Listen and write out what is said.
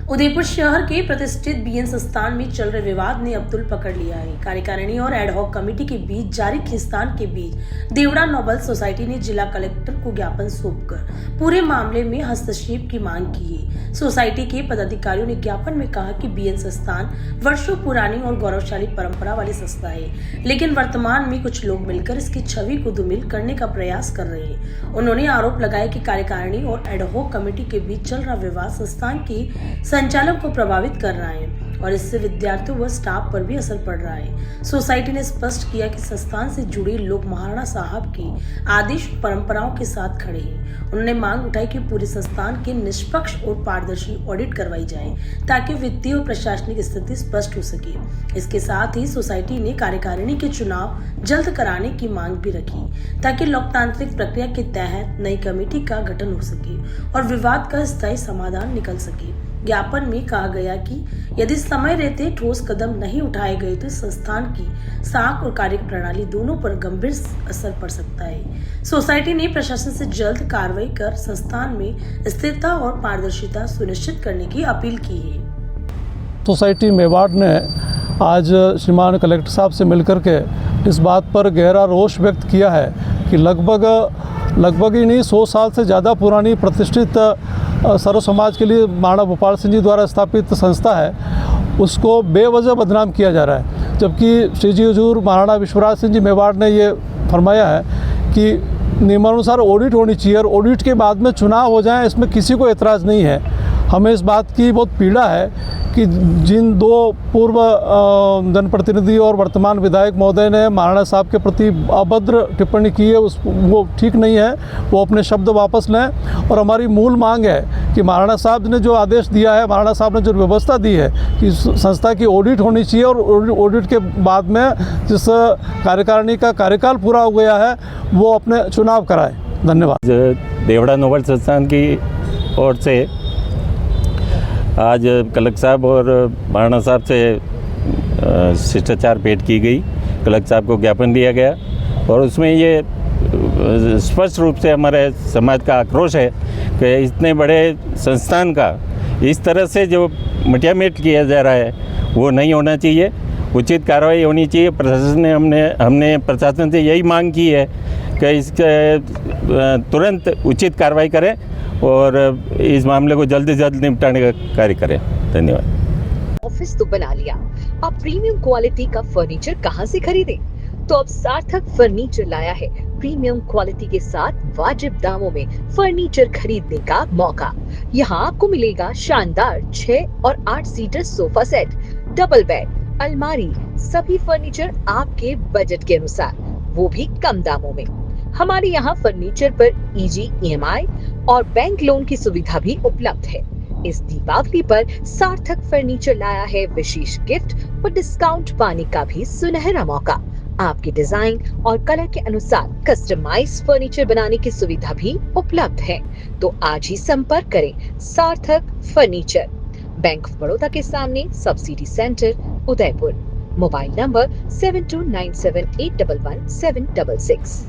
उदयपुर शहर के प्रतिष्ठित बीएन संस्थान में चल रहे विवाद ने अब तुल पकड़ लिया है। कार्यकारिणी और एडहॉक कमेटी के बीच जारी खींचतान के बीच देवड़ा नोबल सोसाइटी ने जिला कलेक्टर को ज्ञापन सौंपकर पूरे मामले में हस्तक्षेप की मांग की है। सोसाइटी के पदाधिकारियों ने ज्ञापन में कहा कि बीएन संस्थान वर्षों पुरानी और गौरवशाली परंपरा वाली संस्था है, लेकिन वर्तमान में कुछ लोग मिलकर इसकी छवि को धूमिल करने का प्रयास कर रहे हैं। उन्होंने आरोप लगाया कि कार्यकारिणी और एडहॉक कमेटी के बीच चल रहा विवाद संस्थान की संचालन को प्रभावित कर रहा है और इससे विद्यार्थियों व स्टाफ पर भी असर पड़ रहा है। सोसाइटी ने स्पष्ट किया कि संस्थान से जुड़े लोग महाराणा साहब की आदेश परंपराओं के साथ खड़े हैं। उन्होंने मांग उठाई कि पूरे संस्थान के निष्पक्ष और पारदर्शी ऑडिट करवाई जाए ताकि वित्तीय और प्रशासनिक स्थिति स्पष्ट हो सके। इसके साथ ही सोसाइटी ने कार्यकारिणी के चुनाव जल्द कराने की मांग भी रखी ताकि लोकतांत्रिक प्रक्रिया के तहत नई कमेटी का गठन हो सके और विवाद का स्थायी समाधान निकल सके। ज्ञापन में कहा गया कि यदि समय रहते ठोस कदम नहीं उठाए गए तो संस्थान की साख और कार्य प्रणाली दोनों पर गंभीर असर पड़ सकता है। सोसाइटी ने प्रशासन से जल्द कार्रवाई कर संस्थान में स्थिरता और पारदर्शिता सुनिश्चित करने की अपील की है। सोसाइटी मेवाड़ ने आज श्रीमान कलेक्टर साहब से मिलकर के इस बात पर गहरा रोष व्यक्त किया है कि लगभग ही नहीं 100 साल से ज़्यादा पुरानी प्रतिष्ठित सर्व समाज के लिए महाराणा भूपाल सिंह जी द्वारा स्थापित संस्था है, उसको बेवजह बदनाम किया जा रहा है। जबकि श्री जी हुजूर महाराणा विश्वराज सिंह जी मेवाड़ ने ये फरमाया है कि नियमानुसार ऑडिट होनी चाहिए और ऑडिट के बाद में चुनाव हो जाए, इसमें किसी को एतराज़ नहीं है। हमें इस बात की बहुत पीड़ा है कि जिन दो पूर्व जनप्रतिनिधि और वर्तमान विधायक महोदय ने महाराणा साहब के प्रति अभद्र टिप्पणी की है, वो ठीक नहीं है, वो अपने शब्द वापस लें। और हमारी मूल मांग है कि महाराणा साहब ने जो आदेश दिया है, महाराणा साहब ने जो व्यवस्था दी है कि संस्था की ऑडिट होनी चाहिए और ऑडिट के बाद में जिस कार्यकारिणी का कार्यकाल पूरा हो गया है वो अपने चुनाव कराए। धन्यवाद। देवड़ा नोबल संस्थान की ओर से आज कलेक्टर साहब और महाराणा साहब से शिष्टाचार भेंट की गई। कलेक्टर साहब को ज्ञापन दिया गया और उसमें ये स्पष्ट रूप से हमारे समाज का आक्रोश है कि इतने बड़े संस्थान का इस तरह से जो मिटियामेट किया जा रहा है वो नहीं होना चाहिए, उचित कार्रवाई होनी चाहिए। प्रशासन ने हमने प्रशासन से यही मांग की है कि इसके तुरंत उचित कार्रवाई करें और इस मामले को जल्द से जल्द निपटाने का कार्य करें। धन्यवाद। ऑफिस तो बना लिया, अब प्रीमियम क्वालिटी का फर्नीचर कहां से खरीदें? तो अब सार्थक फर्नीचर लाया है प्रीमियम क्वालिटी के साथ वाजिब दामों में फर्नीचर खरीदने का मौका। यहाँ आपको मिलेगा शानदार 6 और 8 seater sofa set, double bed, अलमारी, सभी फर्नीचर आपके बजट के अनुसार, वो भी कम दामों में। हमारे यहाँ फर्नीचर पर इजी EMI और बैंक लोन की सुविधा भी उपलब्ध है। इस दीपावली पर सार्थक फर्नीचर लाया है विशेष गिफ्ट और डिस्काउंट पाने का भी सुनहरा मौका। आपके डिजाइन और कलर के अनुसार कस्टमाइज फर्नीचर बनाने की सुविधा भी उपलब्ध है। तो आज ही संपर्क करें सार्थक फर्नीचर, बैंक ऑफ बड़ौदा के सामने, subsidy centre, Udaipur. Mobile number 7297811766।